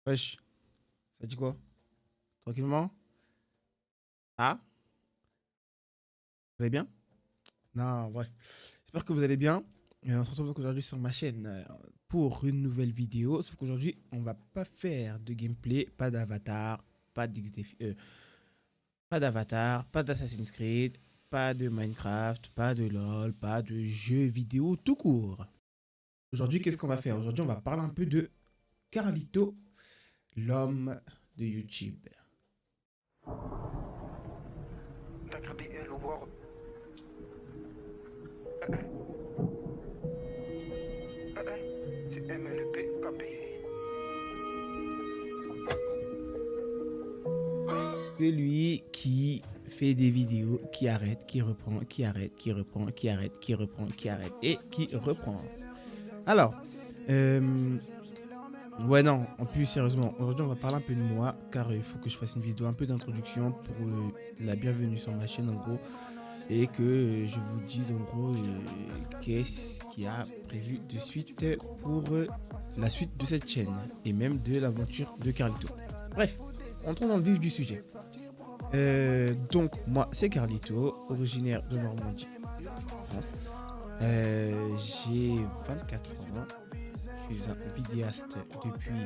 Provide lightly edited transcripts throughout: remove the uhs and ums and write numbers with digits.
Wesh, ça dit quoi? Tranquillement? Ah? Vous allez bien? Non, bref. J'espère que vous allez bien. On se retrouve donc aujourd'hui sur ma chaîne pour une nouvelle vidéo. Sauf qu'aujourd'hui, on va pas faire de gameplay, pas d'avatar, pas pas d'avatar, pas d'Assassin's Creed, pas de Minecraft, pas de LOL, pas de jeux vidéo tout court. Aujourd'hui, qu'est-ce qu'on va faire? Aujourd'hui, on va parler un peu de Carlito, l'homme de YouTube. C'est lui qui fait des vidéos, qui arrête, qui reprend, qui arrête, qui reprend, qui arrête, qui reprend, qui arrête et qui reprend. Alors, ouais non, en plus sérieusement, aujourd'hui on va parler un peu de moi car il faut que je fasse une vidéo un peu d'introduction pour la bienvenue sur ma chaîne en gros et que je vous dise en gros qu'est-ce qu'il y a prévu de suite pour la suite de cette chaîne et même de l'aventure de Carlito. Bref, entrons dans le vif du sujet. Donc moi c'est Carlito, originaire de Normandie, France. J'ai 24 ans, je suis un vidéaste depuis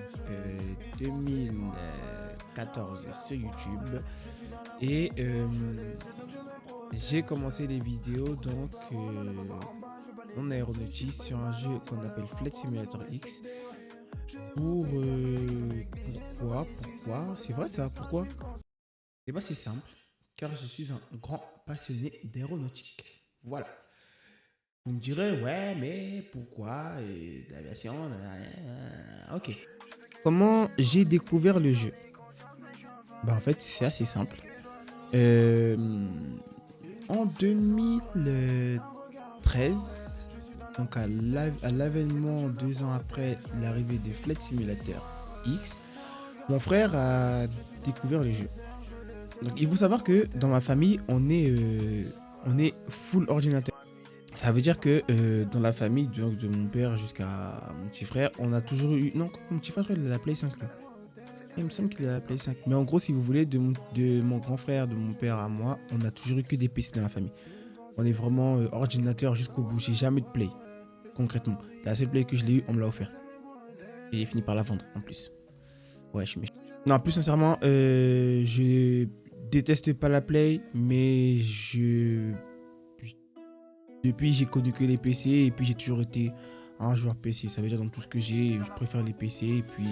2014 sur YouTube et j'ai commencé les vidéos donc en aéronautique sur un jeu qu'on appelle Flight Simulator X. Pourquoi c'est vrai ça, pourquoi? Et bah c'est simple, car je suis un grand passionné d'aéronautique. Voilà. Vous me direz, ouais, mais pourquoi d'aviation? Ok. Comment j'ai découvert le jeu? Bah en fait, c'est assez simple. En 2013, donc à l'avènement 2 ans après l'arrivée de Flight Simulator X, mon frère a découvert le jeu. Donc il faut savoir que dans ma famille, on est full ordinateur. Ça veut dire que dans la famille donc, de mon père jusqu'à mon petit frère, on a toujours eu... Non, mon petit frère, il a la Play 5 là. Il me semble qu'il a la Play 5. Mais en gros, si vous voulez, de mon grand frère, de mon père à moi, on a toujours eu que des PC dans la famille. On est vraiment ordinateur jusqu'au bout. J'ai jamais de Play, concrètement. La seule Play que je l'ai eu, on me l'a offerte. Et j'ai fini par la vendre en plus. Ouais, je suis méchant. Non, plus sincèrement, je déteste pas la Play, mais depuis j'ai connu que les PC et puis j'ai toujours été un joueur PC. Ça veut dire dans tout ce que j'ai, je préfère les PC et puis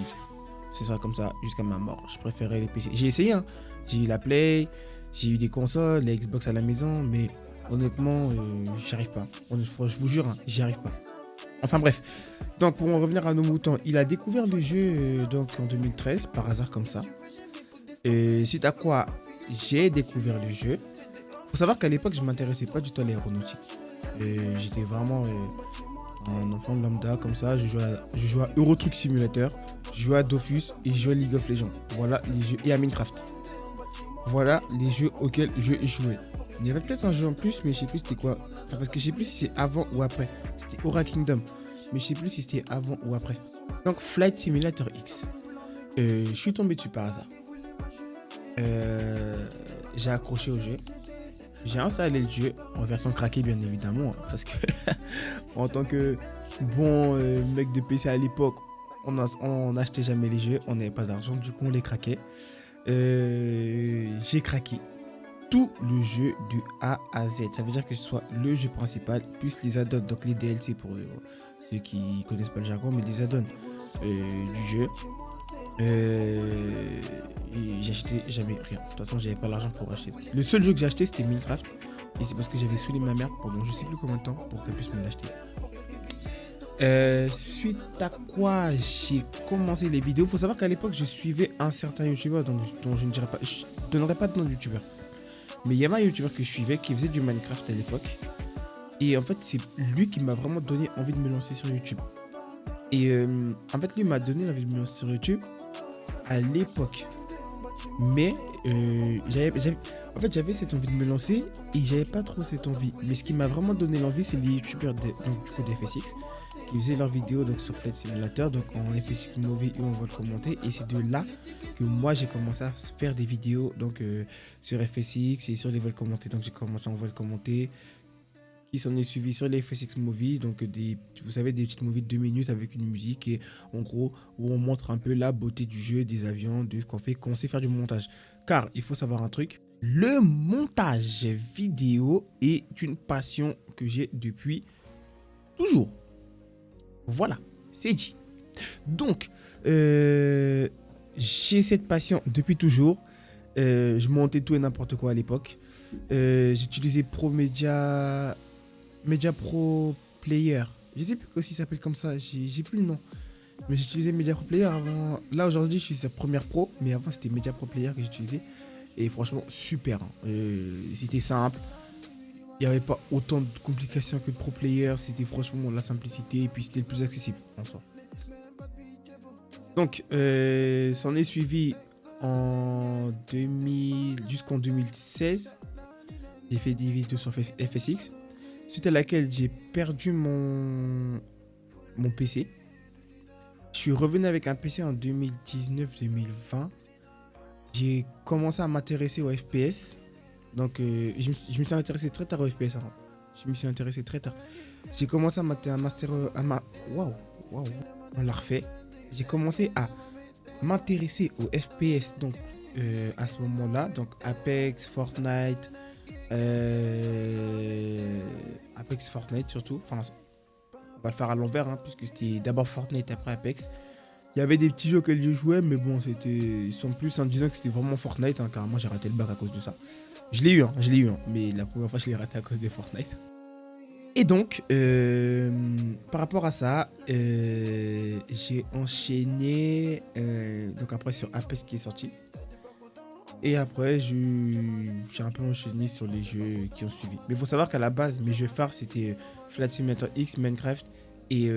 c'est ça comme ça jusqu'à ma mort. Je préférais les PC. J'ai essayé, hein. J'ai eu la Play, j'ai eu des consoles, les Xbox à la maison, mais honnêtement, j'y arrive pas. Je vous jure, hein, j'y arrive pas. Enfin bref. Donc pour en revenir à nos moutons, il a découvert le jeu donc en 2013 par hasard comme ça. Suite à quoi j'ai découvert le jeu. Faut savoir qu'à l'époque je m'intéressais pas du tout à l'aéronautique. J'étais vraiment un enfant lambda comme ça. Je jouais à Euro Truck Simulator, je jouais à Dofus et je jouais à League of Legends. Voilà les jeux, et à Minecraft. Voilà les jeux auxquels je jouais. Il y avait peut-être un jeu en plus, mais je sais plus c'était quoi. Enfin, parce que je sais plus si c'est avant ou après. C'était Aura Kingdom, mais je sais plus si c'était avant ou après. Donc Flight Simulator X. Je suis tombé dessus par hasard. J'ai accroché au jeu. J'ai installé le jeu en version craquée bien évidemment, hein, parce que en tant que bon mec de PC à l'époque, on n'achetait jamais les jeux, on n'avait pas d'argent, du coup on les craquait. J'ai craqué tout le jeu du A à Z. Ça veut dire que ce soit le jeu principal, plus les add-ons, donc les DLC pour ceux qui connaissent pas le jargon, mais les add-ons du jeu. Et j'ai acheté jamais rien. De toute façon, j'avais pas l'argent pour acheter. Le seul jeu que j'ai acheté, c'était Minecraft. Et c'est parce que j'avais saoulé ma mère pendant je sais plus combien de temps pour qu'elle puisse me l'acheter. Suite à quoi j'ai commencé les vidéos. Faut savoir qu'à l'époque, je suivais un certain youtubeur dont je ne dirais pas, je donnerai pas de nom de youtubeur. Mais il y avait un youtubeur que je suivais qui faisait du Minecraft à l'époque. Et en fait, c'est lui qui m'a vraiment donné envie de me lancer sur YouTube. Et en fait, lui m'a donné envie de me lancer sur YouTube à l'époque. Mais j'avais cette envie de me lancer et j'avais pas trop cette envie. Mais ce qui m'a vraiment donné l'envie, c'est les youtubeurs donc, du coup d'FSX qui faisaient leurs vidéos donc, sur Flight Simulator, donc en FSX Movie ou en vol commenté. Et c'est de là que moi j'ai commencé à faire des vidéos donc, sur FSX et sur les vols commentés. Donc j'ai commencé en vol commenté, qui s'en est suivi sur les FSX Movie, donc vous savez, des petites movies de 2 minutes avec une musique et en gros où on montre un peu la beauté du jeu, des avions, de ce qu'on fait, qu'on sait faire du montage. Car il faut savoir un truc, le montage vidéo est une passion que j'ai depuis toujours. Voilà, c'est dit. Donc, j'ai cette passion depuis toujours. Je montais tout et n'importe quoi à l'époque. J'utilisais Media Pro Player. Je sais plus si ça s'appelle comme ça, j'ai plus le nom. Mais j'utilisais Media Pro Player avant. Là aujourd'hui je suis sa première pro, mais avant c'était Media Pro Player que j'utilisais. Et franchement super. Hein. C'était simple. Il n'y avait pas autant de complications que le Pro Player. C'était franchement la simplicité et puis c'était le plus accessible en soi. Donc ça en est suivi en 2000 jusqu'en 2016. J'ai fait des vidéos sur FSX. Suite à laquelle j'ai perdu mon PC. Je suis revenu avec un PC en 2019-2020. J'ai commencé à m'intéresser au FPS. Donc, je me suis intéressé très tard au FPS. Hein. Je me suis intéressé très tard. J'ai commencé à master... Waouh, on l'a refait. J'ai commencé à m'intéresser au FPS donc, à ce moment-là. Donc, Apex, Fortnite... Apex, Fortnite surtout. Enfin, on va le faire à l'envers, hein, puisque c'était d'abord Fortnite après Apex. Il y avait des petits jeux que je jouais, mais bon, ils sont plus en disant que c'était vraiment Fortnite, hein, car moi j'ai raté le bac à cause de ça. Je l'ai eu, mais la première fois je l'ai raté à cause de Fortnite. Et donc, par rapport à ça, j'ai enchaîné donc après sur Apex qui est sorti. Et après, j'ai un peu enchaîné sur les jeux qui ont suivi. Mais il faut savoir qu'à la base, mes jeux phares, c'était Flight Simulator X, Minecraft et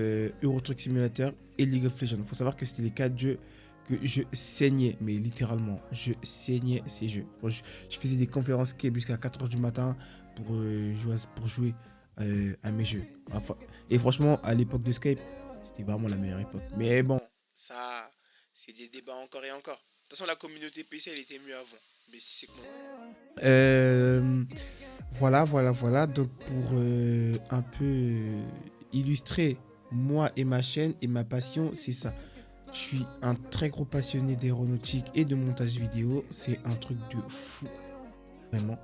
Euro Truck Simulator et League of Legends. Il faut savoir que c'était les 4 jeux que je saignais, mais littéralement, je saignais ces jeux. Je faisais des conférences Skype jusqu'à 4h du matin pour jouer à mes jeux. Enfin, et franchement, à l'époque de Skype, c'était vraiment la meilleure époque. Mais bon, ça, c'est des débats encore et encore. De toute façon, la communauté PC, elle était mieux avant. Mais c'est que voilà. Donc, pour un peu illustrer moi et ma chaîne et ma passion, c'est ça. Je suis un très gros passionné d'aéronautique et de montage vidéo. C'est un truc de fou. Vraiment.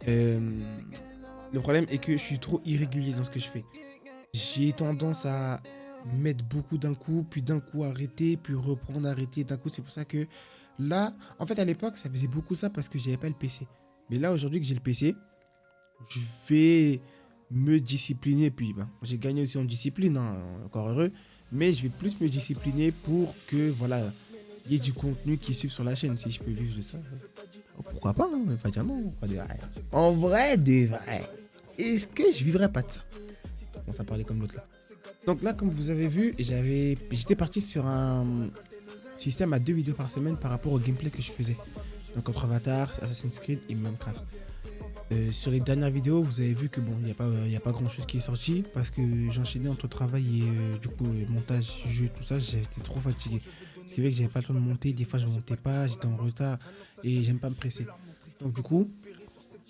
Le problème est que je suis trop irrégulier dans ce que je fais. J'ai tendance à mettre beaucoup d'un coup, puis d'un coup arrêter, puis reprendre, arrêter d'un coup. C'est pour ça que là, en fait à l'époque, ça faisait beaucoup ça parce que j'avais pas le PC. Mais là, aujourd'hui que j'ai le PC, je vais me discipliner. Puis j'ai gagné aussi en discipline, hein, encore heureux. Mais je vais plus me discipliner pour que, voilà, il y ait du contenu qui suive sur la chaîne. Si je peux vivre de ça, pourquoi pas, hein, pas dire non. En vrai, de vrai. Est-ce que je vivrais pas de ça? On s'en parlait comme l'autre là. Donc là, comme vous avez vu, j'étais parti sur un système à 2 vidéos par semaine par rapport au gameplay que je faisais. Donc entre Avatar, Assassin's Creed et Minecraft. Sur les dernières vidéos, vous avez vu que bon, il n'y a pas grand chose qui est sorti parce que j'enchaînais entre travail et du coup montage, jeu, tout ça, j'étais trop fatigué. Ce qui fait que j'avais pas le temps de monter, des fois je montais pas, j'étais en retard et j'aime pas me presser. Donc du coup,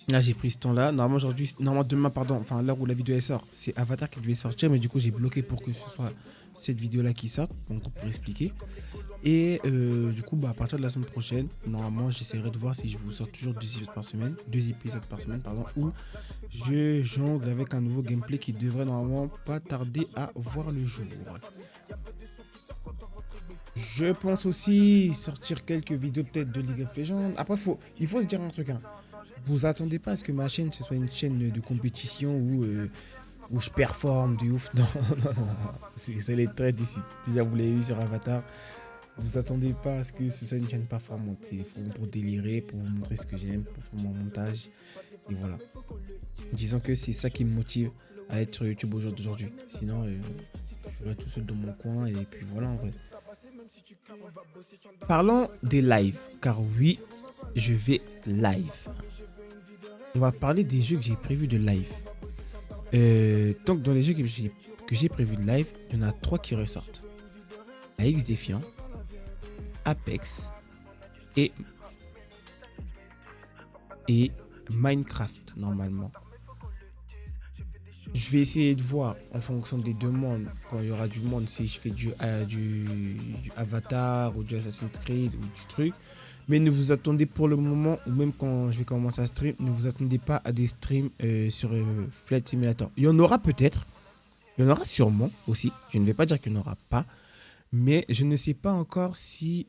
là j'ai pris ce temps-là. Normalement demain, enfin l'heure où la vidéo elle sort, c'est Avatar qui devait sortir, mais du coup j'ai bloqué pour que ce soit cette vidéo-là qui sorte, donc pour expliquer. Et du coup, à partir de la semaine prochaine, normalement, j'essaierai de voir si je vous sors toujours 2 épisodes par semaine, ou je jongle avec un nouveau gameplay qui devrait normalement pas tarder à voir le jour. Je pense aussi sortir quelques vidéos peut-être de League of Legends. Après, il faut se dire un truc. Hein. Vous attendez pas à ce que ma chaîne ce soit une chaîne de compétition où je performe de ouf. Non. C'est les traits d'ici. Déjà, vous l'avez vu sur Avatar. Vous attendez pas à ce que ce soit une chaîne performante. C'est pour délirer, pour vous montrer ce que j'aime, pour faire mon montage. Et voilà. Disons que c'est ça qui me motive à être sur YouTube aujourd'hui. Sinon, je serais tout seul dans mon coin et puis voilà en vrai. Parlons des lives. Car oui, je vais live. On va parler des jeux que j'ai prévus de live. Donc dans les jeux que j'ai prévu de live, il y en a 3 qui ressortent. La X Défiant, Apex et Minecraft normalement. Je vais essayer de voir en fonction des demandes, quand il y aura du monde, si je fais du Avatar ou du Assassin's Creed ou du truc. Mais ne vous attendez pour le moment, ou même quand je vais commencer à stream, ne vous attendez pas à des streams sur Flight Simulator. Il y en aura peut-être, il y en aura sûrement aussi. Je ne vais pas dire qu'il n'y en aura pas. Mais je ne sais pas encore si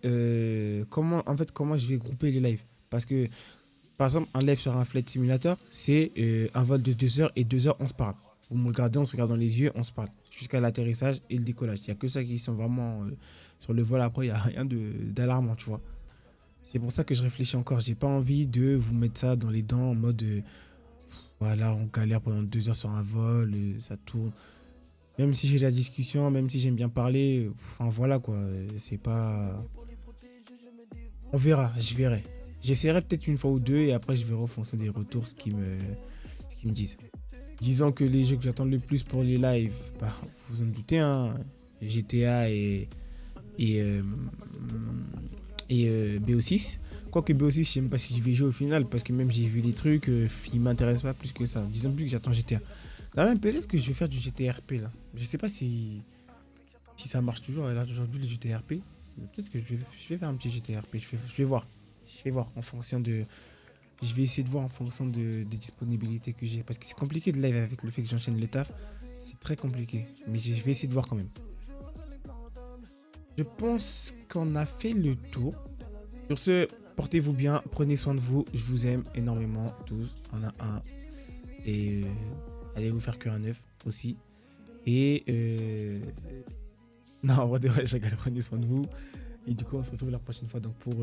comment je vais grouper les lives. Parce que, par exemple, un live sur un Flight Simulator, c'est un vol de 2 heures et 2 heures, on se parle. Vous me regardez, on se regarde dans les yeux, on se parle. Jusqu'à l'atterrissage et le décollage. Il n'y a que ça qui sont vraiment sur le vol. Après, il n'y a rien d'alarmant, tu vois. C'est pour ça que je réfléchis encore. J'ai pas envie de vous mettre ça dans les dents en mode voilà, on galère pendant 2 heures sur un vol, ça tourne. Même si j'ai la discussion, même si j'aime bien parler, enfin voilà quoi, c'est pas. On verra, je verrai. J'essaierai peut-être une fois ou deux et après je verrai en fonction des retours ce qu'ils me disent. Disons que les jeux que j'attends le plus pour les lives, bah, vous en doutez, hein, GTA et BO6. Quoique BO6, je sais même pas si je vais jouer au final parce que même j'ai vu les trucs, ils m'intéressent pas plus que ça. Disons plus que j'attends GTA. Là même peut-être que je vais faire du GTRP là. Je sais pas si ça marche toujours à l'heure d'aujourd'hui les GTRP. Peut-être que je vais faire un petit GTRP. Je vais voir. Je vais voir en fonction de. Je vais essayer de voir en fonction des disponibilités que j'ai. Parce que c'est compliqué de live avec le fait que j'enchaîne le taf. C'est très compliqué. Mais je vais essayer de voir quand même. Je pense qu'on a fait le tour. Sur ce, portez-vous bien. Prenez soin de vous. Je vous aime énormément tous. On a un. Et allez vous faire cuire un œuf aussi. Et non, en vrai, je rigole, prenez soin de vous. Et du coup, on se retrouve la prochaine fois donc pour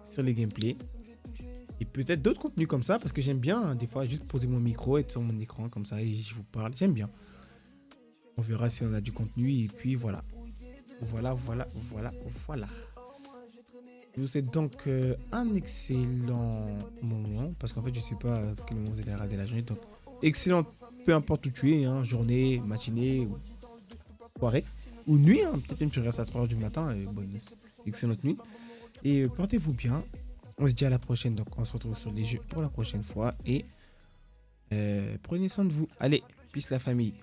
sur les gameplays. Et peut-être d'autres contenus comme ça, parce que j'aime bien hein, des fois juste poser mon micro, être sur mon écran comme ça et je vous parle. J'aime bien. On verra si on a du contenu et puis voilà. Voilà. Je vous souhaite donc un excellent moment, parce qu'en fait, je sais pas à quel moment vous allez regarder la journée. Donc, excellent, peu importe où tu es, hein, journée, matinée, ou soirée, ou nuit, hein, peut-être même tu restes à 3h du matin, et bonne, excellente nuit. Et portez-vous bien. On se dit à la prochaine, donc on se retrouve sur les jeux pour la prochaine fois. Et prenez soin de vous. Allez, peace la famille.